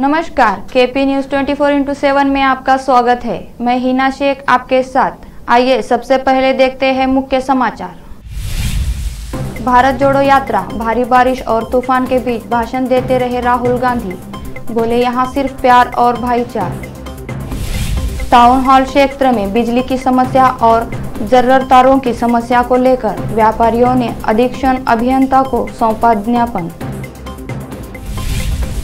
नमस्कार, KP news 24x7 में आपका स्वागत है। मैं हिना शेख आपके साथ। आइए सबसे पहले देखते हैं मुख्य समाचार। भारत जोड़ो यात्रा, भारी बारिश और तूफान के बीच भाषण देते रहे राहुल गांधी। बोले यहाँ सिर्फ प्यार और भाईचारा। टाउन हॉल क्षेत्र में बिजली की समस्या और जर्जर की समस्या को लेकर व्यापारियों ने अधीक्षण अभियंता को सौंपा ज्ञापन।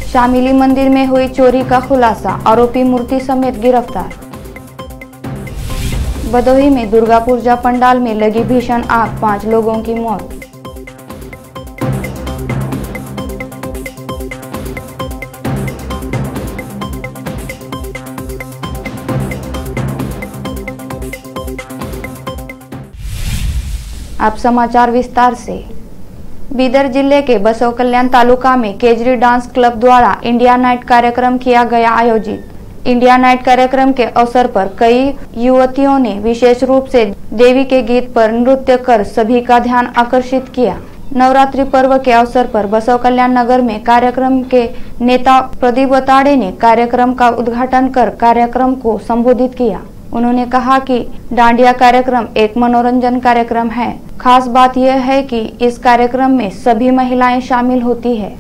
शामिली मंदिर में हुई चोरी का खुलासा, आरोपी मूर्ति समेत गिरफ्तार। भदोही में दुर्गा पूजा पंडाल में लगी भीषण आग, 5 लोगों की मौत। अब समाचार विस्तार से। बीदर जिले के बसव कल्याण तालुका में केजरी डांस क्लब द्वारा इंडिया नाइट कार्यक्रम किया गया आयोजित। इंडिया नाइट कार्यक्रम के अवसर पर कई युवतियों ने विशेष रूप से देवी के गीत पर नृत्य कर सभी का ध्यान आकर्षित किया। नवरात्रि पर्व के अवसर पर बसव कल्याण नगर में कार्यक्रम के नेता प्रदीप बताड़े ने कार्यक्रम का उद्घाटन कर कार्यक्रम को संबोधित किया। उन्होंने कहा कि डांडिया कार्यक्रम एक मनोरंजन कार्यक्रम है। खास बात यह है कि इस कार्यक्रम में सभी महिलाएं शामिल होती है।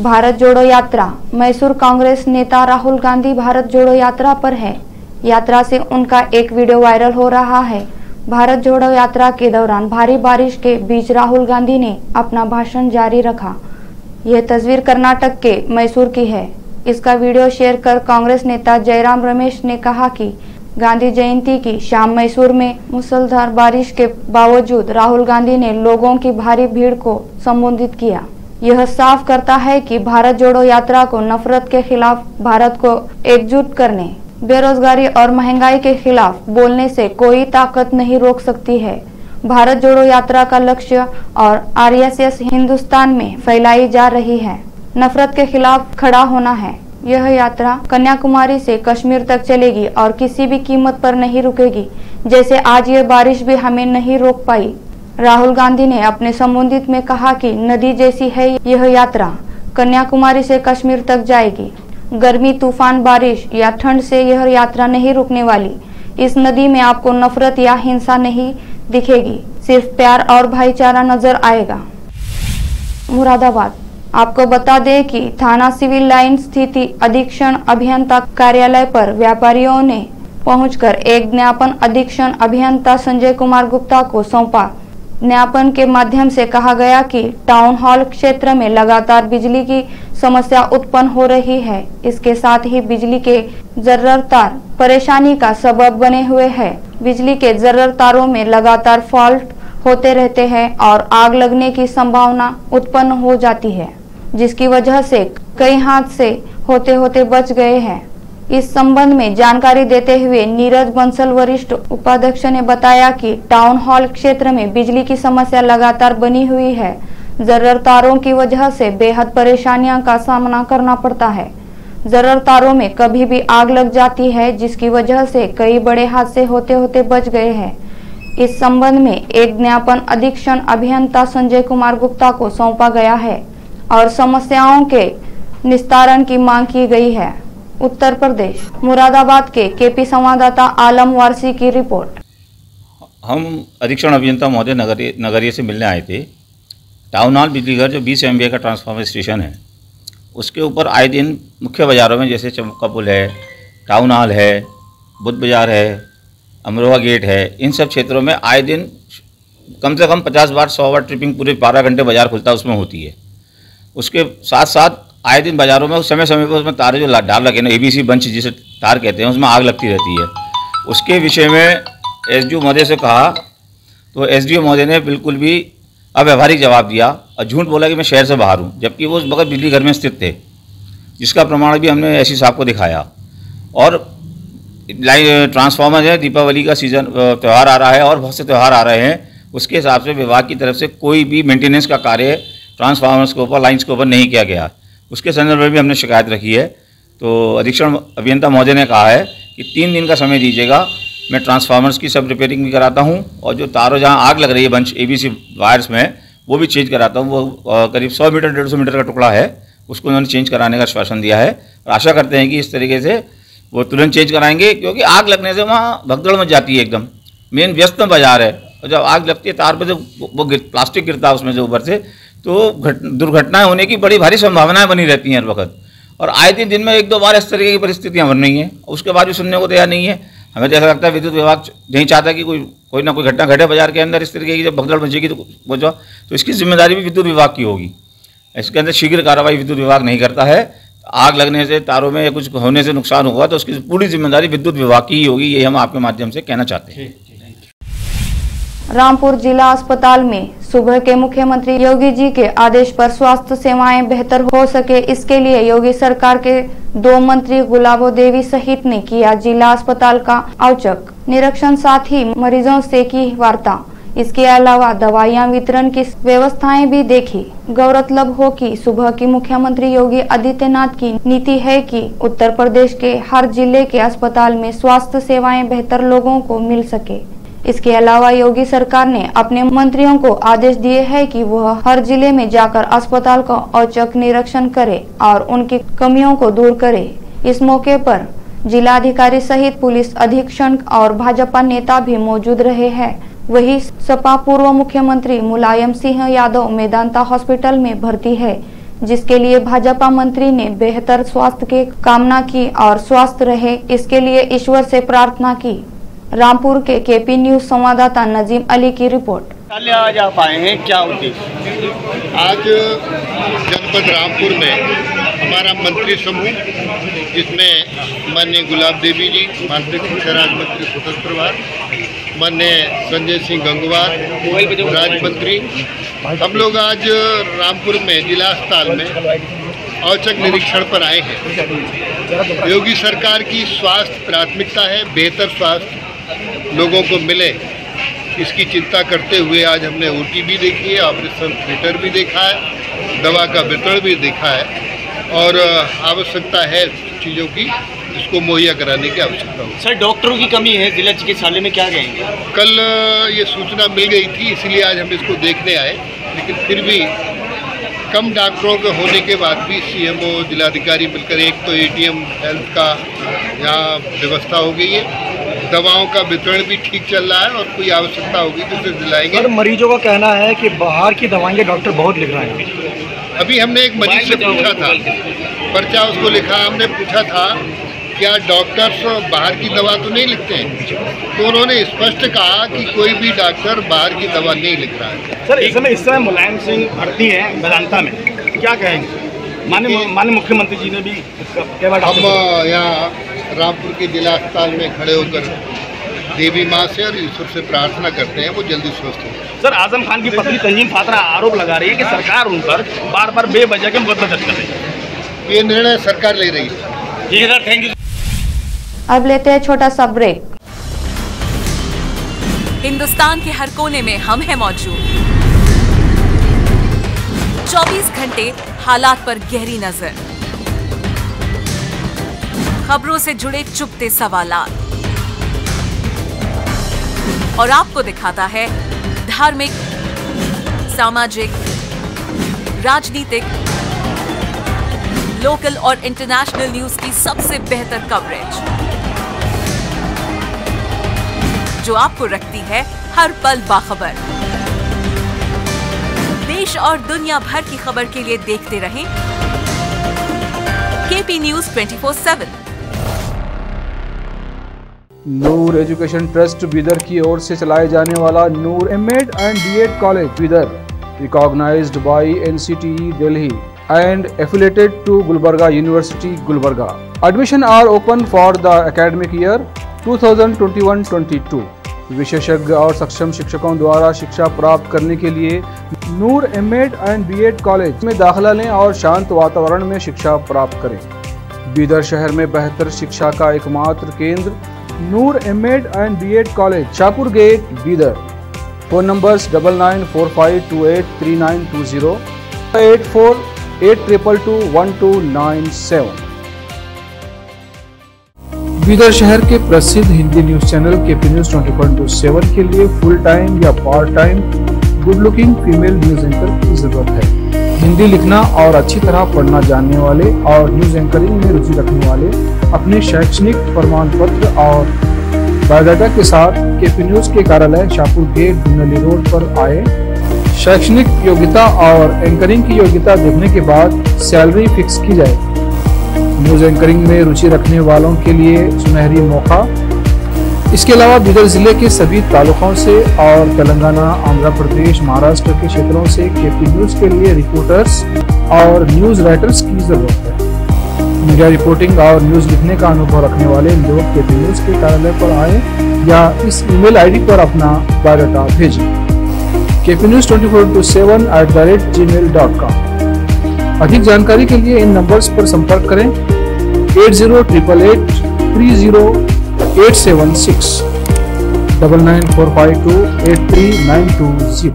भारत जोड़ो यात्रा। मैसूर कांग्रेस नेता राहुल गांधी भारत जोड़ो यात्रा पर है। यात्रा से उनका एक वीडियो वायरल हो रहा है। भारत जोड़ो यात्रा के दौरान भारी बारिश के बीच राहुल गांधी ने अपना भाषण जारी रखा। यह तस्वीर कर्नाटक के मैसूर की है। इसका वीडियो शेयर कर कांग्रेस नेता जयराम रमेश ने कहा कि गांधी जयंती की शाम मैसूर में मूसलाधार बारिश के बावजूद राहुल गांधी ने लोगों की भारी भीड़ को संबोधित किया। यह साफ करता है कि भारत जोड़ो यात्रा को नफरत के खिलाफ भारत को एकजुट करने, बेरोजगारी और महंगाई के खिलाफ बोलने से कोई ताकत नहीं रोक सकती है। भारत जोड़ो यात्रा का लक्ष्य और आरएसएस हिंदुस्तान में फैलाई जा रही है। नफरत के खिलाफ खड़ा होना है। यह यात्रा कन्याकुमारी से कश्मीर तक चलेगी और किसी भी कीमत पर नहीं रुकेगी। जैसे आज ये बारिश भी हमें नहीं रोक पाई। राहुल गांधी ने अपने संबोधित में कहा कि नदी जैसी है यह यात्रा, कन्याकुमारी से कश्मीर तक जाएगी। गर्मी, तूफान, बारिश या ठंड से यह यात्रा नहीं रुकने वाली। इस नदी में आपको नफरत या हिंसा नहीं दिखेगी, सिर्फ प्यार और भाईचारा नजर आएगा। मुरादाबाद। आपको बता दें कि थाना सिविल लाइन स्थित अधीक्षण अभियंता कार्यालय पर व्यापारियों ने पहुंचकर एक ज्ञापन अधीक्षण अभियंता संजय कुमार गुप्ता को सौंपा। ज्ञापन के माध्यम से कहा गया कि टाउन हॉल क्षेत्र में लगातार बिजली की समस्या उत्पन्न हो रही है। इसके साथ ही बिजली के जर्जर तार परेशानी का सबब बने हुए हैं। बिजली के जर्जर तारों में लगातार फॉल्ट होते रहते हैं और आग लगने की संभावना उत्पन्न हो जाती है, जिसकी वजह से कई हादसे होते होते बच गए हैं। इस संबंध में जानकारी देते हुए नीरज बंसल वरिष्ठ उपाध्यक्ष ने बताया कि टाउन हॉल क्षेत्र में बिजली की समस्या लगातार बनी हुई है। जर्जर तारों की वजह से बेहद परेशानियों का सामना करना पड़ता है। जर्जर तारों में कभी भी आग लग जाती है, जिसकी वजह से कई बड़े हादसे होते होते बच गए हैं। इस संबंध में एक ज्ञापन अधीक्षण अभियंता संजय कुमार गुप्ता को सौंपा गया है और समस्याओं के निस्तारण की मांग की गई है। उत्तर प्रदेश मुरादाबाद के केपी संवाददाता आलम वारसी की रिपोर्ट। हम अधीक्षण अभियंता महोदय नगरीय से मिलने आए थे। टाउन हॉल बिजली घर जो 20 MVA का ट्रांसफार्मर स्टेशन है, उसके ऊपर आए दिन मुख्य बाज़ारों में जैसे चमका पुल है, टाउन हॉल है, बुद्ध बाजार है, अमरोहा गेट है, इन सब क्षेत्रों में आए दिन कम से कम 50 बार 100 बार ट्रिपिंग पूरे 12 घंटे बाजार खुलता है उसमें होती है। उसके साथ साथ आए दिन बाज़ारों में समय समय पर उसमें तारे जो डाल लगे ना, ABC बंच जिसे तार कहते हैं, उसमें आग लगती रहती है। उसके विषय में SDO महोदय से कहा तो SDO महोदय ने बिल्कुल भी अव्यवहारिक जवाब दिया और झूठ बोला कि मैं शहर से बाहर हूँ, जबकि वो उस वक्त बिजली घर में स्थित थे, जिसका प्रमाण भी हमने एससी साहब को दिखाया। और ट्रांसफार्मर है, दीपावली का सीज़न त्यौहार आ रहा है और बहुत से त्यौहार आ रहे हैं, उसके हिसाब से विभाग की तरफ से कोई भी मेंटेनेंस का कार्य ट्रांसफार्मर्स के ऊपर, लाइन्स के ऊपर नहीं किया गया। उसके संदर्भ में भी हमने शिकायत रखी है। तो अधीक्षण अभियंता महोदय ने कहा है कि 3 दिन का समय दीजिएगा, मैं ट्रांसफार्मर्स की सब रिपेयरिंग भी कराता हूँ और जो तारों जहाँ आग लग रही है बंच ABC वायर्स में, वो भी चेंज कराता हूँ। वो करीब 100 मीटर 150 मीटर का टुकड़ा है, उसको उन्होंने चेंज कराने का आश्वासन दिया है। और आशा करते हैं कि इस तरीके से वो तुरंत चेंज कराएंगे, क्योंकि आग लगने से वहाँ भगदड़ मच जाती है। एकदम मेन व्यस्त बाजार है, और जब आग लगती है तार पर जो वो प्लास्टिक गिरता है उसमें से ऊपर से, तो दुर्घटनाएं होने की बड़ी भारी संभावनाएं बनी रहती हैं हर वक्त। और आए दिन में 1-2 बार इस तरीके की परिस्थितियाँ बन रही हैं, उसके बाद भी सुनने को तैयार नहीं है। हमें तो ऐसा लगता है विद्युत विभाग नहीं चाहता कि कोई ना कोई घटना घटे बाजार के अंदर इस तरीके की। जब भगदड़ मचेगी तो इसकी जिम्मेदारी भी विद्युत विभाग की होगी। इसके अंदर शीघ्र कार्रवाई विद्युत विभाग नहीं करता है। आग लगने से, तारों में या कुछ होने से नुकसान हुआ तो उसकी पूरी जिम्मेदारी विद्युत विभाग की ही होगी, ये हम आपके माध्यम से कहना चाहते हैं। रामपुर जिला अस्पताल में सुबह के मुख्यमंत्री योगी जी के आदेश पर स्वास्थ्य सेवाएं बेहतर हो सके, इसके लिए योगी सरकार के 2 मंत्री गुलाबो देवी सहित ने किया जिला अस्पताल का औचक निरीक्षण, साथ ही मरीजों से की वार्ता। इसके अलावा दवाइयां वितरण की व्यवस्थाएं भी देखी। गौरतलब हो कि सुबह की मुख्यमंत्री योगी आदित्यनाथ की नीति है कि उत्तर प्रदेश के हर जिले के अस्पताल में स्वास्थ्य सेवाएं बेहतर लोगों को मिल सके। इसके अलावा योगी सरकार ने अपने मंत्रियों को आदेश दिए हैं कि वह हर जिले में जाकर अस्पताल का औचक निरीक्षण करे और उनकी कमियों को दूर करे। इस मौके पर जिलाधिकारी सहित पुलिस अधीक्षक और भाजपा नेता भी मौजूद रहे हैं। वही सपा पूर्व मुख्यमंत्री मुलायम सिंह यादव मेदांता हॉस्पिटल में भर्ती है, जिसके लिए भाजपा मंत्री ने बेहतर स्वास्थ्य की कामना की और स्वस्थ रहे, इसके लिए ईश्वर से प्रार्थना की। रामपुर के KP न्यूज संवाददाता नजीम अली की रिपोर्ट। आज आप आए हैं, क्या उद्देश्य? आज जनपद रामपुर में हमारा मंत्री समूह, जिसमें माननीय गुलाब देवी जी, मानसिक शिक्षा राज्य मंत्री स्वतंत्र प्रभार, माननीय संजय सिंह गंगवार राज्य मंत्री, हम लोग आज रामपुर में जिला अस्पताल में औचक निरीक्षण पर आए हैं। योगी सरकार की स्वास्थ्य प्राथमिकता है, बेहतर स्वास्थ्य लोगों को मिले, इसकी चिंता करते हुए आज हमने OT भी देखी है, ऑपरेशन थिएटर भी देखा है, दवा का वितरण भी देखा है और आवश्यकता है चीज़ों की, इसको मुहैया कराने की आवश्यकता होगी। सर, डॉक्टरों की कमी है जिला चिकित्सालय में, क्या कहेंगे? कल ये सूचना मिल गई थी, इसलिए आज हम इसको देखने आए, लेकिन फिर भी कम डॉक्टरों के होने के बाद भी CMO जिलाधिकारी मिलकर एक तो ATM हेल्थ का यहाँ व्यवस्था हो गई है, दवाओं का वितरण भी ठीक चल रहा है और कोई आवश्यकता होगी तो उसे दिलाएंगे। सर, मरीजों का कहना है कि बाहर की दवाएं डॉक्टर बहुत लिख रहे हैं। अभी हमने एक मरीज से पूछा था, पर्चा उसको लिखा, हमने पूछा था क्या डॉक्टर्स बाहर की दवा तो नहीं लिखते हैं, तो उन्होंने स्पष्ट कहा कि कोई भी डॉक्टर बाहर की दवा नहीं लिख रहा है। सर, इस समय मुलायम सिंह भर्ती हैं मेदांता में, क्या कहेंगे? माननीय मुख्यमंत्री जी ने भी हम यहाँ रामपुर के जिला अस्पताल में खड़े होकर देवी माँ से और ईश्वर से प्रार्थना करते हैं वो जल्दी स्वस्थ हो। सर, आजम खान की पत्नी तंजीम फातरा आरोप लगा रही है कि सरकार उन पर बार बार बेवजह के मुकदमा दर्ज कर रही है। ये निर्णय सरकार ले रही है। ठीक है सर, थैंक यू। अब लेते हैं छोटा सा ब्रेक। हिंदुस्तान के हर कोने में हम हैं मौजूद, 24 घंटे हालात पर गहरी नजर, खबरों से जुड़े चुपते सवालात और आपको दिखाता है धार्मिक, सामाजिक, राजनीतिक, लोकल और इंटरनेशनल न्यूज की सबसे बेहतर कवरेज, जो आपको रखती है हर पल बाखबर। देश और दुनिया भर की खबर के लिए देखते रहें KP news 24/7। Noor education trust Bidar की ओर से चलाए जाने वाला Noor M.Ed and B.Ed college Bidar, recognised by NCTE Delhi and affiliated to Gulbarga University, Gulbarga. Admission are open for the academic year 2021-22. विशेषज्ञ और सक्षम शिक्षकों द्वारा शिक्षा प्राप्त करने के लिए नूर एमएड एंड बीएड कॉलेज में दाखिला लें और शांत वातावरण में शिक्षा प्राप्त करें। बीदर शहर में बेहतर शिक्षा का एकमात्र केंद्र Noor MEd and BEd college, Shahpur gate, Bidar. Phone numbers 9945283920, 8482221297। Bidar शहर के प्रसिद्ध Hindi news channel KP news 24/7 के लिए फुल टाइम या part time good looking female news anchor की जरूरत है। हिंदी लिखना और अच्छी तरह पढ़ना जानने वाले और न्यूज एंकरिंग में रुचि रखने वाले अपने शैक्षणिक प्रमाण पत्र और बायोडाटा के साथ केपी न्यूज के कार्यालय शाहपुर गेट, धुनली रोड पर आए। शैक्षणिक योग्यता और एंकरिंग की योग्यता देखने के बाद सैलरी फिक्स की जाए। न्यूज एंकरिंग में रुचि रखने वालों के लिए सुनहरी मौका। इसके अलावा बीदर जिले के सभी तालुकों से और तेलंगाना, आंध्र प्रदेश, महाराष्ट्र के क्षेत्रों से केपी न्यूज के लिए रिपोर्टर्स और न्यूज राइटर्स की जरूरत है। मीडिया रिपोर्टिंग और न्यूज लिखने का अनुभव रखने वाले लोग केपी न्यूज के कार्यालय पर आए या इस ईमेल आईडी पर अपना बायोडाटा भेजें। kpnews24/7@gmail.com। अधिक जानकारी के लिए इन नंबर्स पर संपर्क करें 8088300876, 9945283920।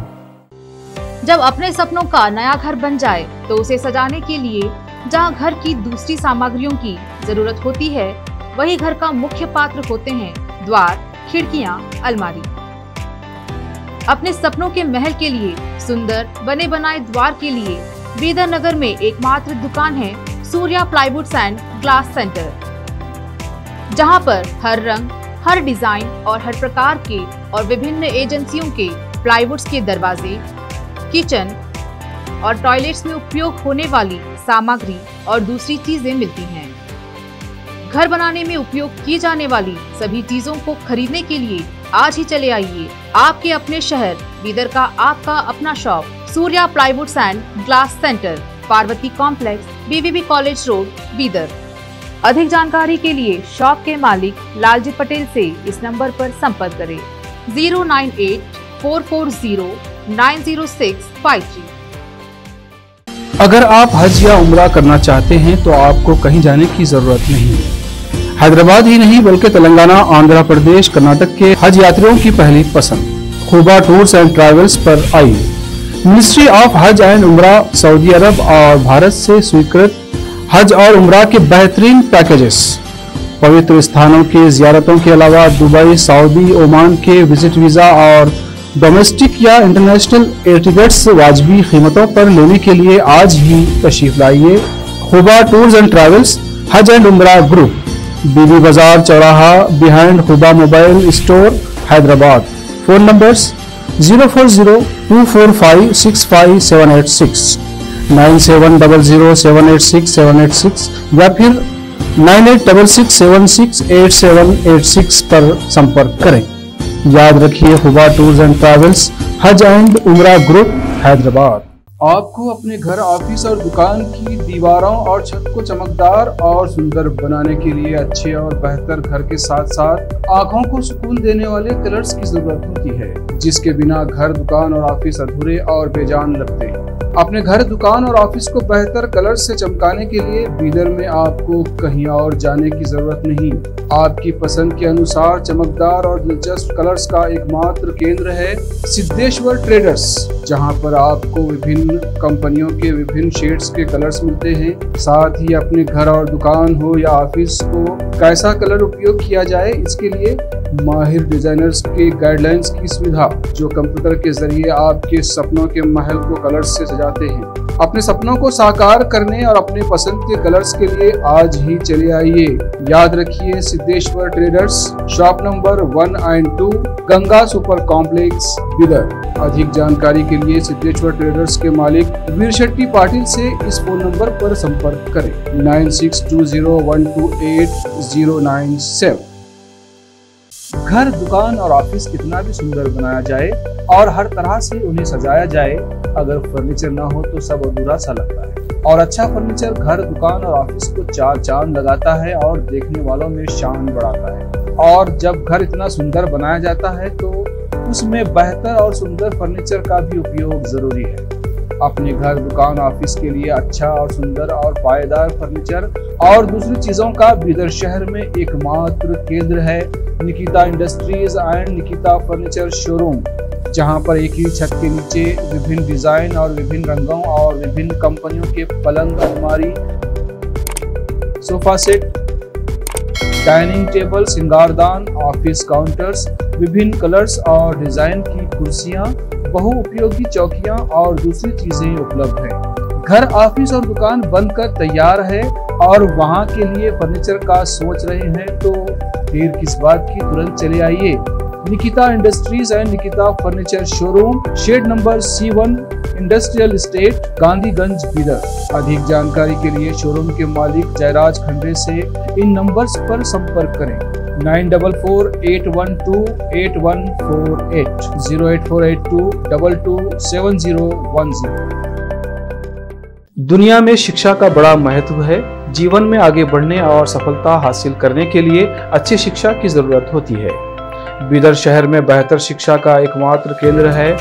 जब अपने सपनों का नया घर बन जाए तो उसे सजाने के लिए जहां घर की दूसरी सामग्रियों की जरूरत होती है, वही घर का मुख्य पात्र होते हैं द्वार, खिड़कियां, अलमारी। अपने सपनों के महल के लिए सुंदर बने बनाए द्वार के लिए बीदर नगर में एकमात्र दुकान है Surya plywoods and glass centre, जहां पर हर रंग, हर डिजाइन और हर प्रकार के और विभिन्न एजेंसियों के प्लाईवुड्स के दरवाजे, किचन और टॉयलेट्स में उपयोग होने वाली सामग्री और दूसरी चीजें मिलती हैं। घर बनाने में उपयोग की जाने वाली सभी चीजों को खरीदने के लिए आज ही चले आइए आपके अपने शहर बीदर का आपका अपना shop Surya plywoods and glass centre, Parvati complex, BVB college road, Bidar. अधिक जानकारी के लिए शॉप के मालिक लालजी पटेल से इस नंबर पर संपर्क करें 09844090653। अगर आप हज या उम्रा करना चाहते हैं तो आपको कहीं जाने की जरूरत नहीं है। हैदराबाद ही नहीं बल्कि तेलंगाना, आंध्र प्रदेश, कर्नाटक के हज यात्रियों की पहली पसंद खुबा टूर्स एंड ट्रैवल्स पर आइए। मिनिस्ट्री ऑफ हज एंड उम्रा, सऊदी अरब और भारत से स्वीकृत हज और उम्रा के बेहतरीन पैकेजेस, पवित्र स्थानों की जियारतों के अलावा दुबई, सऊदी, ओमान के विजिट वीजा और डोमेस्टिक या इंटरनेशनल एयर टिकट्स वाजबी कीमतों पर लेने के लिए आज ही तशरीफ लाइए। खुबा टूर्स एंड ट्रैवल्स, हज एंड उम्रा ग्रुप, बीबी बाजार चौराहा, behind Khuba mobile store, Hyderabad. Phone numbers 04024565786, 9700786786 या फिर 9866768786 पर संपर्क करें। याद रखिए, खुबा टूर्स एंड ट्रैवल्स, हज एंड उम्रा ग्रुप, हैदराबाद। आपको अपने घर, ऑफिस और दुकान की दीवारों और छत को चमकदार और सुंदर बनाने के लिए अच्छे और बेहतर घर के साथ साथ आंखों को सुकून देने वाले कलर्स की जरूरत होती है, जिसके बिना घर, दुकान और ऑफिस अधूरे और बेजान लगते हैं। अपने घर, दुकान और ऑफिस को बेहतर कलर्स से चमकाने के लिए बीदर में आपको कहीं और जाने की जरूरत नहीं। आपकी पसंद के अनुसार चमकदार और दिलचस्प कलर्स का एकमात्र केंद्र है सिद्धेश्वर ट्रेडर्स, जहां पर आपको विभिन्न कंपनियों के विभिन्न शेड्स के कलर्स मिलते हैं। साथ ही अपने घर और दुकान हो या ऑफिस को कैसा कलर उपयोग किया जाए, इसके लिए माहिर डिजाइनर्स के गाइडलाइंस की सुविधा, जो कंप्यूटर के जरिए आपके सपनों के महल को कलर्स से सजाते हैं। अपने सपनों को साकार करने और अपने पसंद के कलर्स के लिए आज ही चले आइए। याद रखिए, Siddheshwar traders, shop number 1 and 2, Ganga super complex, Bidar. अधिक जानकारी के लिए सिद्धेश्वर ट्रेडर्स के मालिक वीर शेट्टी पाटिल से इस फोन नंबर पर संपर्क करें 9620128097। घर, दुकान और ऑफिस कितना भी सुंदर बनाया जाए और हर तरह से उन्हें सजाया जाए, अगर फर्नीचर ना हो तो सब अधूरा सा लगता है। और अच्छा फर्नीचर घर, दुकान और ऑफिस को 4 चांद लगाता है और देखने वालों में शान बढ़ाता है। और जब घर इतना सुंदर बनाया जाता है तो उसमें बेहतर और सुंदर फर्नीचर का भी उपयोग जरूरी है। अपने घर, दुकान, ऑफिस के लिए अच्छा और सुंदर और पायदार फर्नीचर और दूसरी चीजों का बीदर शहर में एकमात्र केंद्र है Nikita industries and Nikita furniture showroom, जहां पर एक ही छत के नीचे विभिन्न डिजाइन और विभिन्न रंगों और विभिन्न कंपनियों के पलंग, अलमारी, सोफा सेट, डाइनिंग टेबल, सिंगारदान, ऑफिस काउंटर्स, विभिन्न कलर्स और डिजाइन की कुर्सियां, बहुउपयोगी चौकियां और दूसरी चीजें उपलब्ध हैं। घर, ऑफिस और दुकान बनकर तैयार है और वहां के लिए फर्नीचर का सोच रहे हैं तो देर किस बात की, तुरंत चले आइए। Nikita industries and Nikita furniture showroom, shed number C1, industrial estate, Gandhiganj, Bidar. अधिक जानकारी के लिए शोरूम के मालिक जयराज खंडे से इन नंबर्स पर संपर्क करें 9448128148 08482227010। दुनिया में शिक्षा का बड़ा महत्व है। जीवन में आगे बढ़ने और सफलता हासिल करने के लिए अच्छी शिक्षा की जरूरत होती है। बीदर शहर में बेहतर शिक्षा का एकमात्र केंद्र है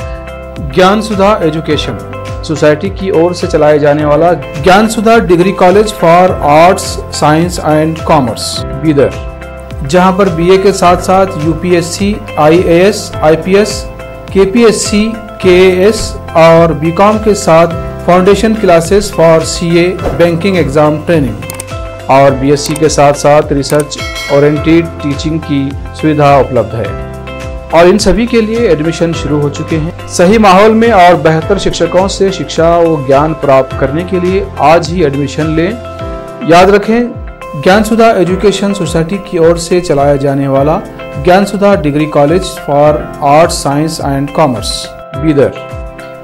ज्ञान सुधा एजुकेशन सोसाइटी की ओर से चलाए जाने वाला Gyan Sudha degree college for arts, science and commerce Bidar, जहां पर BA के साथ साथ UPSC, IAS, IPS, KPSC, KAS और BCom के साथ foundation classes for CA banking exam training और BSc के साथ साथ रिसर्च ओरिएंटेड टीचिंग की सुविधा उपलब्ध है और इन सभी के लिए एडमिशन शुरू हो चुके हैं। सही माहौल में और बेहतर शिक्षकों से शिक्षा व ज्ञान प्राप्त करने के लिए आज ही एडमिशन लें। याद रखें, ज्ञान सुधा एजुकेशन सोसाइटी की ओर से चलाया जाने वाला Gyan Sudha degree college for arts, science and commerce Bidar,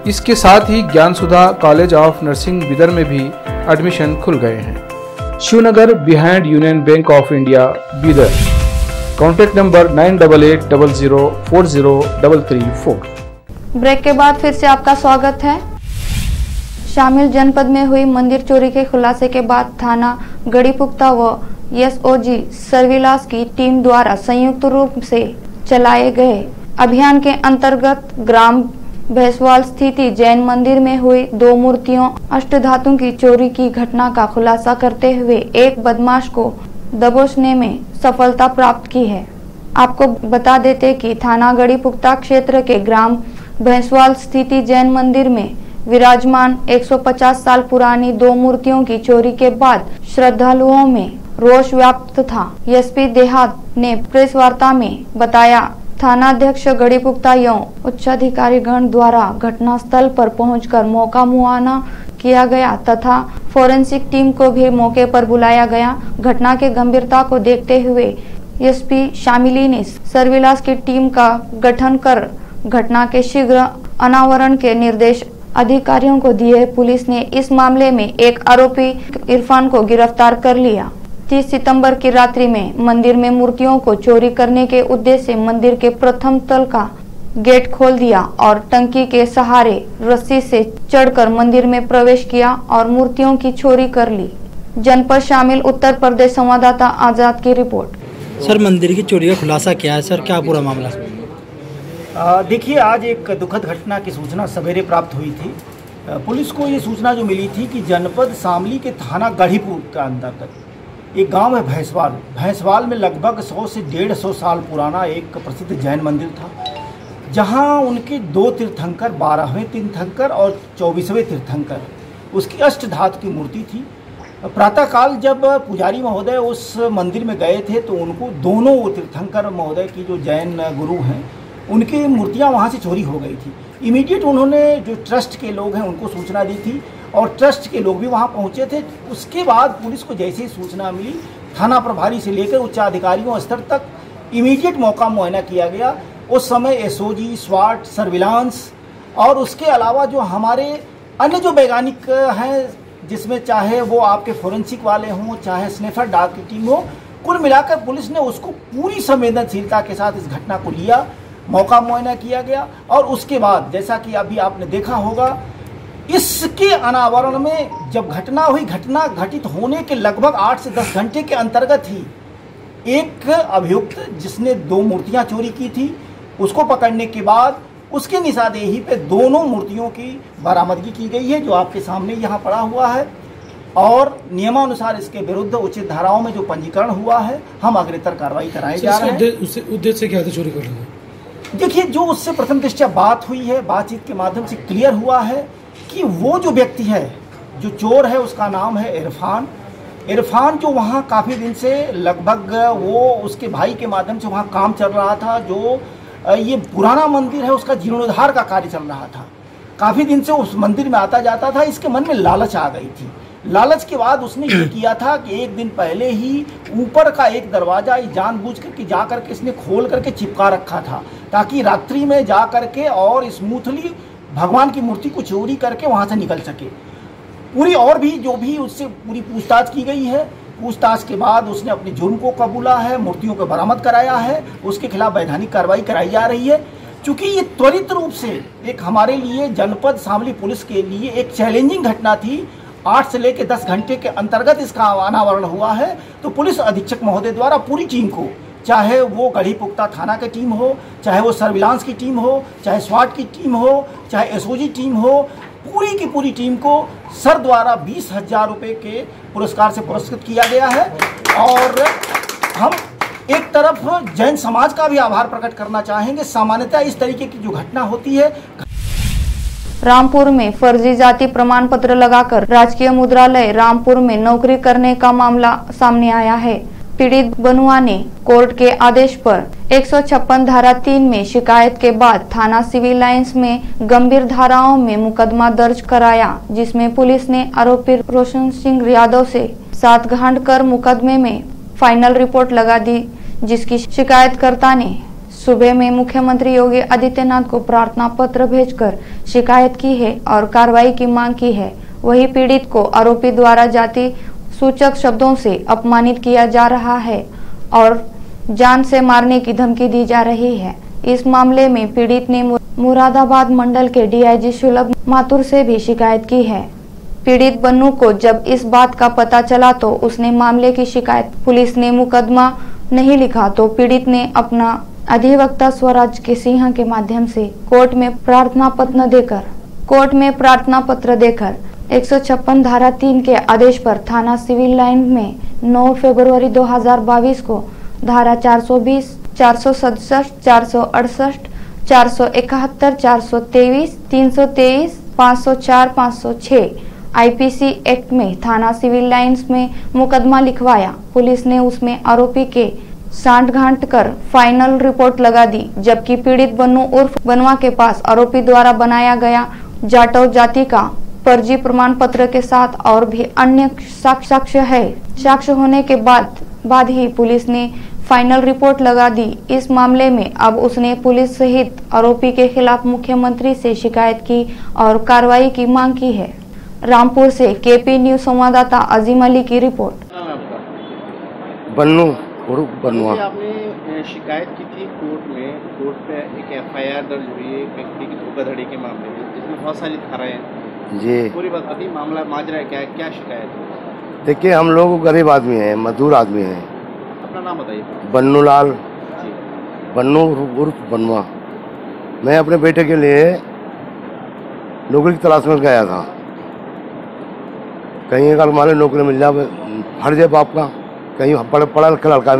इसके साथ ही Gyan Sudha college of nursing Bidar में भी एडमिशन खुल गए हैं। Shivnagar behind union bank of India Bidar. Contact number 988800403334। Break के बाद फिर से आपका स्वागत है। शामिल जनपद में हुई मंदिर चोरी के खुलासे के बाद थाना गढ़ीपुख्ता व SOG सर्विलांस की टीम द्वारा संयुक्त रूप से चलाए गए अभियान के अंतर्गत ग्राम भैंसवाल स्थित जैन मंदिर में हुई 2 मूर्तियों अष्टधातु की चोरी की घटना का खुलासा करते हुए एक बदमाश को दबोचने में सफलता प्राप्त की है। आपको बता देते कि थाना गढ़ीपुख्ता क्षेत्र के ग्राम भैंसवाल स्थित जैन मंदिर में विराजमान 150 साल पुरानी 2 मूर्तियों की चोरी के बाद श्रद्धालुओं में रोष व्याप्त था। SP देहात ने प्रेस वार्ता में बताया, थानाध्यक्ष गढ़ीपुख्ता एवं उच्चाधिकारी गण द्वारा घटनास्थल पर पहुंचकर मौका मुआयना किया गया तथा फोरेंसिक टीम को भी मौके पर बुलाया गया। घटना के गंभीरता को देखते हुए SP शामिली ने सर्विलांस की टीम का गठन कर घटना के शीघ्र अनावरण के निर्देश अधिकारियों को दिए। पुलिस ने इस मामले में एक आरोपी इरफान को गिरफ्तार कर लिया। 30 सितंबर की रात्रि में मंदिर में मूर्तियों को चोरी करने के उद्देश्य से मंदिर के प्रथम तल का गेट खोल दिया और टंकी के सहारे रस्सी से चढ़कर मंदिर में प्रवेश किया और मूर्तियों की चोरी कर ली। जनपद शामिल उत्तर प्रदेश संवाददाता आजाद की रिपोर्ट। सर, मंदिर की चोरी का खुलासा क्या है सर, क्या पूरा मामला? देखिए, आज एक दुखद घटना की सूचना सवेरे प्राप्त हुई थी। पुलिस को ये सूचना जो मिली थी कि जनपद शामली के थाना गढ़ीपुर का अंतर्गत एक गांव है भैंसवाल में लगभग 100 से 150 साल पुराना एक प्रसिद्ध जैन मंदिर था, जहां उनके 2 तीर्थंकर, 12वें तीर्थंकर और 24वें तीर्थंकर, उसकी अष्टधातु की मूर्ति थी। प्रातःकाल जब पुजारी महोदय उस मंदिर में गए थे तो उनको दोनों तीर्थंकर महोदय की जो जैन गुरु हैं उनकी मूर्तियां वहां से चोरी हो गई थी। इमीडिएट उन्होंने जो ट्रस्ट के लोग हैं उनको सूचना दी थी और ट्रस्ट के लोग भी वहां पहुंचे थे। उसके बाद पुलिस को जैसे ही सूचना मिली, थाना प्रभारी से लेकर उच्चाधिकारियों स्तर तक इमीडिएट मौका मुआयना किया गया। उस समय SOG, SWAT, सर्विलांस और उसके अलावा जो हमारे अन्य जो वैज्ञानिक हैं, जिसमें चाहे वो आपके फोरेंसिक वाले हों, चाहे स्नेफर डॉग की टीम हो, कुल मिलाकर पुलिस ने उसको पूरी संवेदनशीलता के साथ इस घटना को लिया, मौका मुआयना किया गया और उसके बाद जैसा कि अभी आपने देखा होगा, इसके अनावरण में जब घटना हुई, घटना घटित होने के लगभग 8 से 10 घंटे के अंतर्गत ही एक अभियुक्त जिसने 2 मूर्तियां चोरी की थी, उसको पकड़ने के बाद उसकी निशानदेही पे दोनों मूर्तियों की बरामदगी की गई है, जो आपके सामने यहाँ पड़ा हुआ है, और नियमानुसार इसके विरुद्ध उचित धाराओं में जो पंजीकरण हुआ है हम अग्रेतर कार्रवाई कराए जा रहे हैं। उद्देश्य क्या था चोरी करने का? देखिए, जो उससे प्रथम दृष्टया बात हुई है, बातचीत के माध्यम से क्लियर हुआ है कि वो जो व्यक्ति है, जो चोर है, उसका नाम है इरफान, जो वहाँ काफ़ी दिन से लगभग वो उसके भाई के माध्यम से वहाँ काम चल रहा था। जो ये पुराना मंदिर है उसका जीर्णोद्धार का कार्य चल रहा था, काफ़ी दिन से उस मंदिर में आता जाता था। इसके मन में लालच आ गई थी। लालच के बाद उसने ये किया था कि एक दिन पहले ही ऊपर का एक दरवाजा जानबूझ करके जा करके इसने खोल करके चिपका रखा था, ताकि रात्रि में जा करके और स्मूथली भगवान की मूर्ति को चोरी करके वहाँ से निकल सके। पूरी और भी जो भी उससे पूरी पूछताछ की गई है। पूछताछ के बाद उसने अपने जुर्म को कबूला है, मूर्तियों को बरामद कराया है, उसके खिलाफ वैधानिक कार्रवाई कराई जा रही है। चूँकि ये त्वरित रूप से एक हमारे लिए जनपद शामली पुलिस के लिए एक चैलेंजिंग घटना थी, 8 से लेकर 10 घंटे के अंतर्गत इसका अनावरण हुआ है, तो पुलिस अधीक्षक महोदय द्वारा पूरी टीम को, चाहे वो गढ़ी पुख्ता थाना की टीम हो, चाहे वो सर्विलांस की टीम हो, चाहे स्वाट की टीम हो, चाहे एसओजी टीम हो, पूरी की पूरी टीम को सर द्वारा 20,000 रुपये के पुरस्कार से पुरस्कृत किया गया है। और हम एक तरफ जैन समाज का भी आभार प्रकट करना चाहेंगे। सामान्यतः इस तरीके की जो घटना होती है। रामपुर में फर्जी जाति प्रमाण पत्र लगाकर राजकीय मुद्रालय रामपुर में नौकरी करने का मामला सामने आया है। पीड़ित बनुआ ने कोर्ट के आदेश पर 156 धारा 3 में शिकायत के बाद थाना सिविल लाइंस में गंभीर धाराओं में मुकदमा दर्ज कराया, जिसमें पुलिस ने आरोपी रोशन सिंह यादव से साठगांठ कर मुकदमे में फाइनल रिपोर्ट लगा दी, जिसकी शिकायतकर्ता ने सुबह में मुख्यमंत्री योगी आदित्यनाथ को प्रार्थना पत्र भेजकर शिकायत की है और कार्रवाई की मांग की है। वही पीड़ित को आरोपी द्वारा जाति सूचक शब्दों से अपमानित किया जा रहा है और जान से मारने की धमकी दी जा रही है। इस मामले में पीड़ित ने मुरादाबाद मंडल के डीआईजी सुलभ माथुर से भी शिकायत की है। पीड़ित बन्नू को जब इस बात का पता चला तो उसने मामले की शिकायत पुलिस ने मुकदमा नहीं लिखा तो पीड़ित ने अपना अधिवक्ता स्वराज के सिंह के माध्यम से कोर्ट में प्रार्थना पत्र देकर 156 धारा 3 के आदेश पर थाना सिविल लाइन में 9 फरवरी 2022 को धारा 420, 467, 468, 471, 423, 323, 504, 506 आईपीसी एक्ट में थाना सिविल लाइंस में मुकदमा लिखवाया। पुलिस ने उसमें आरोपी के साठगांठ कर फाइनल रिपोर्ट लगा दी, जबकि पीड़ित बन्नू उर्फ बनवा के पास आरोपी द्वारा बनाया गया जाटव जाति का फर्जी प्रमाण पत्र के साथ और भी अन्य साक्ष्य होने के बाद ही पुलिस ने फाइनल रिपोर्ट लगा दी। इस मामले में अब उसने पुलिस सहित आरोपी के खिलाफ मुख्यमंत्री से शिकायत की और कार्रवाई की मांग की है। रामपुर से केपी न्यूज संवाददाता अजीम अली की रिपोर्ट। बन्नू उर्फ बनवा। आपने शिकायत की थी कोर्ट पे एक एफआईआर दर्ज हुई है व्यक्ति की धोखाधड़ी के मामले में, जिसमें बहुत सारी धाराएं हैं। जी, पूरी बात अभी मामला माजरा क्या शिकायत है? देखिए, हम लोग गरीब आदमी हैं, मजदूर आदमी हैं। अपना नाम बताइए। बन्नूलाल, बन्नू उर्फ बनवा। मैं अपने बेटे के लिए नौकरी की तलाश में गया था। कहीं अगर हमारे नौकरी मिल जाए, फर्ज है बाप का। कहीं पढ़ा लिखा लड़का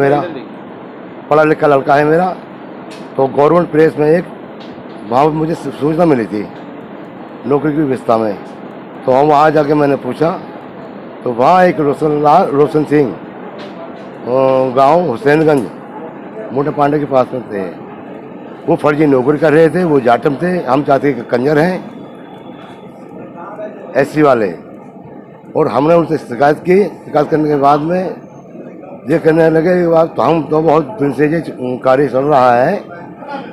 है मेरा, तो गवर्नमेंट प्रेस में एक वहाँ मुझे सूचना मिली थी नौकरी की व्यवस्था में। तो हम वहाँ जाके मैंने पूछा, तो वहाँ एक रोशन सिंह गांव हुसैनगंज मोटे पांडे के पास में थे। वो फर्जी नौकरी कर रहे थे, वो जाटम थे। हम चाहते कि कंजर हैं एससी वाले, और हमने उनसे शिकायत की। शिकायत करने के बाद में ये कहने लगे तो हम तो बहुत दिन से ये कार्य चल रहा है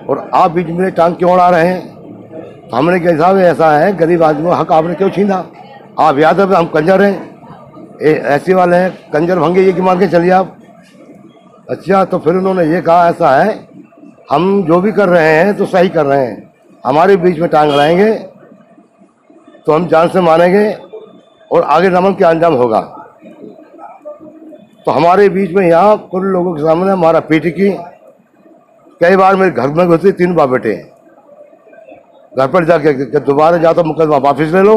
और आप बीच में टांग क्यों अड़ा रहे हैं। तो हमने कहा साहब ऐसा है, गरीब आदमी हक आपने क्यों छीना, आप याद है हम कंजर हैं, ऐसे वाले हैं, कंजर भंगे ये कि मान के चलिए आप। अच्छा, तो फिर उन्होंने ये कहा ऐसा है, हम जो भी कर रहे हैं तो सही कर रहे हैं, हमारे बीच में टांग अड़ाएंगे तो हम जान से मानेंगे और आगे नमन के अंजाम होगा। तो हमारे बीच में यहाँ कुल लोगों के सामने हमारा पीटी की कई बार मेरे घर में घुसे 3 बार बेटे हैं, घर पर जाके दोबारा जा तो मुकदमा वापस ले लो,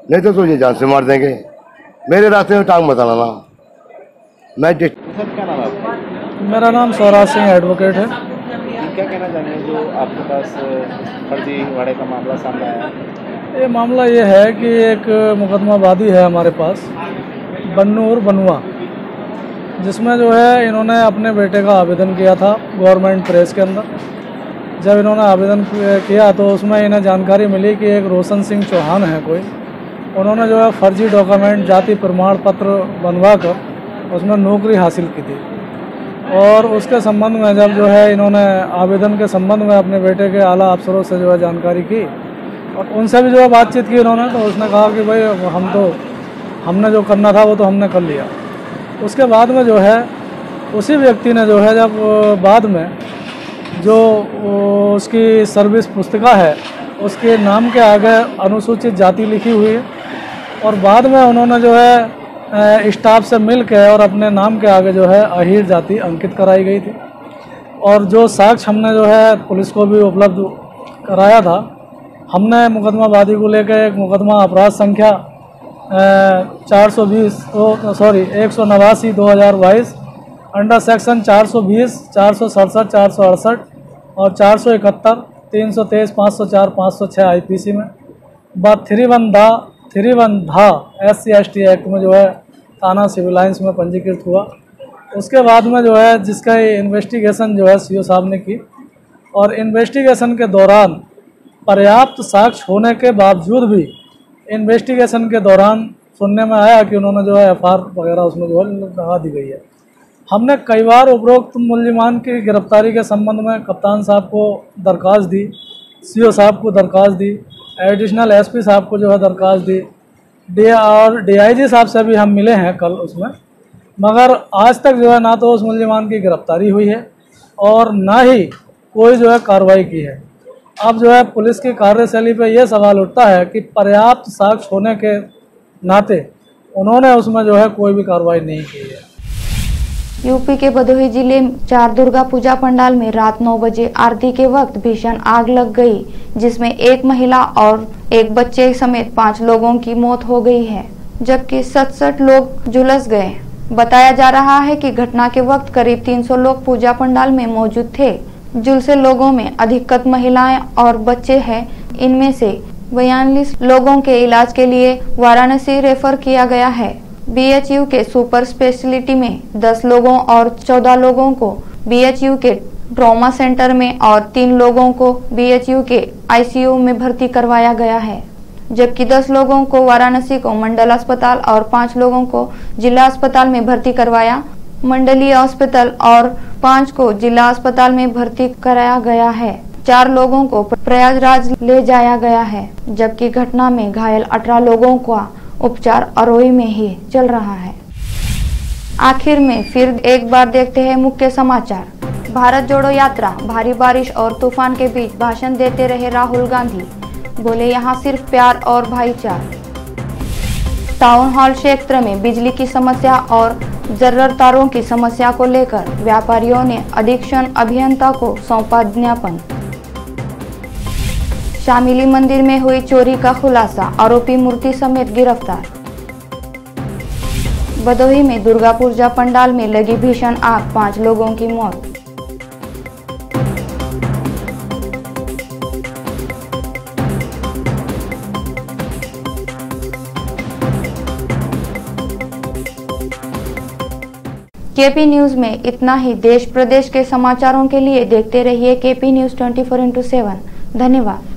नहीं तो तुझे जान से मार देंगे। मेरे रास्ते में टांग मत लाना। मैं सर क्या नाम है आपका? मेरा नाम स्वराज सिंह एडवोकेट है। क्या कहना चाहेंगे जो आपके पास फर्जीवाड़े का मामला सामने आया? ये मामला ये है कि एक मुकदमाबादी है हमारे पास, बन्नू और बनुआ, जिसमें जो है इन्होंने अपने बेटे का आवेदन किया था गवर्नमेंट प्रेस के अंदर। जब इन्होंने आवेदन किया तो उसमें इन्हें जानकारी मिली कि एक रोशन सिंह चौहान है कोई, उन्होंने जो है फर्जी डॉक्यूमेंट जाति प्रमाण पत्र बनवा कर उसमें नौकरी हासिल की थी। और उसके संबंध में जब जो है इन्होंने आवेदन के संबंध में अपने बेटे के आला अफसरों से जो है जानकारी की और उनसे भी जो है बातचीत की इन्होंने, तो उसने कहा कि भाई हमने जो करना था वो तो हमने कर लिया। उसके बाद में जो है उसी व्यक्ति ने जो है जब बाद में जो उसकी सर्विस पुस्तिका है उसके नाम के आगे अनुसूचित जाति लिखी हुई है और बाद में उन्होंने जो है स्टाफ से मिल के और अपने नाम के आगे जो है अहीर जाति अंकित कराई गई थी। और जो साक्ष्य हमने जो है पुलिस को भी उपलब्ध कराया था, हमने मुकदमाबादी को लेकर एक मुकदमा अपराध संख्या 189/2022 अंडर सेक्शन 420, 467, 468 और 471, 323, 504, 506 IPC में 313 SC/ST एक्ट में जो है थाना सिविल लाइंस में पंजीकृत हुआ। उसके बाद में जो है जिसका इन्वेस्टिगेशन जो है CO साहब ने की और इन्वेस्टिगेशन के दौरान पर्याप्त साक्ष्य होने के बावजूद भी इन्वेस्टिगेशन के दौरान सुनने में आया कि उन्होंने जो है FR वगैरह उसमें जो है लगा दी गई है। हमने कई बार उपरोक्त मुल्जिमान की गिरफ्तारी के संबंध में कप्तान साहब को दरख्वास्त दी, CO साहब को दरख्वास्त दी, एडिशनल SP साहब को जो है दरख्वास्त दी, और DIG साहब से भी हम मिले हैं कल उसमें, मगर आज तक जो है ना तो उस मुल्जिमान की गिरफ्तारी हुई है और ना ही कोई जो है कार्रवाई की है। अब जो है पुलिस की कार्यशैली पे ये सवाल उठता है कि पर्याप्त साक्ष्य होने के नाते उन्होंने उसमें जो है कोई भी कार्रवाई नहीं की है। यूपी के भदोही जिले 4 दुर्गा पूजा पंडाल में रात 9 बजे आरती के वक्त भीषण आग लग गई, जिसमें एक महिला और एक बच्चे समेत 5 लोगों की मौत हो गई है, जबकि 67 लोग झुलस गए। बताया जा रहा है कि घटना के वक्त करीब 300 लोग पूजा पंडाल में मौजूद थे। झुलसे लोगों में अधिकतर महिलाएं और बच्चे हैं। इनमें से 42 लोगों के इलाज के लिए वाराणसी रेफर किया गया है। BHU के सुपर स्पेशलिटी में 10 लोगों और 14 लोगों को BHU के ट्रॉमा सेंटर में और 3 लोगों को BHU के ICU में भर्ती करवाया गया है, जबकि 10 लोगों को वाराणसी को मंडल अस्पताल और 5 लोगों को जिला अस्पताल में भर्ती करवाया। मंडलीय अस्पताल और 5 को जिला अस्पताल में भर्ती कराया गया है। 4 लोगों को प्रयागराज ले जाया गया है, जबकि घटना में घायल 18 लोगों का उपचार अरोई में ही चल रहा है। आखिर में फिर एक बार देखते हैं मुख्य समाचार। भारत जोड़ो यात्रा, भारी बारिश और तूफान के बीच भाषण देते रहे राहुल गांधी, बोले यहाँ सिर्फ प्यार और भाईचारा। टाउन हॉल क्षेत्र में बिजली की समस्या और जर्जर तारों की समस्या को लेकर व्यापारियों ने अधीक्षण अभियंता को सौंपा ज्ञापन। शामिली मंदिर में हुई चोरी का खुलासा, आरोपी मूर्ति समेत गिरफ्तार। भदोही में दुर्गा पूजा पंडाल में लगी भीषण आग, 5 लोगों की मौत। KP न्यूज में इतना ही। देश प्रदेश के समाचारों के लिए देखते रहिए KP न्यूज 24/7। धन्यवाद।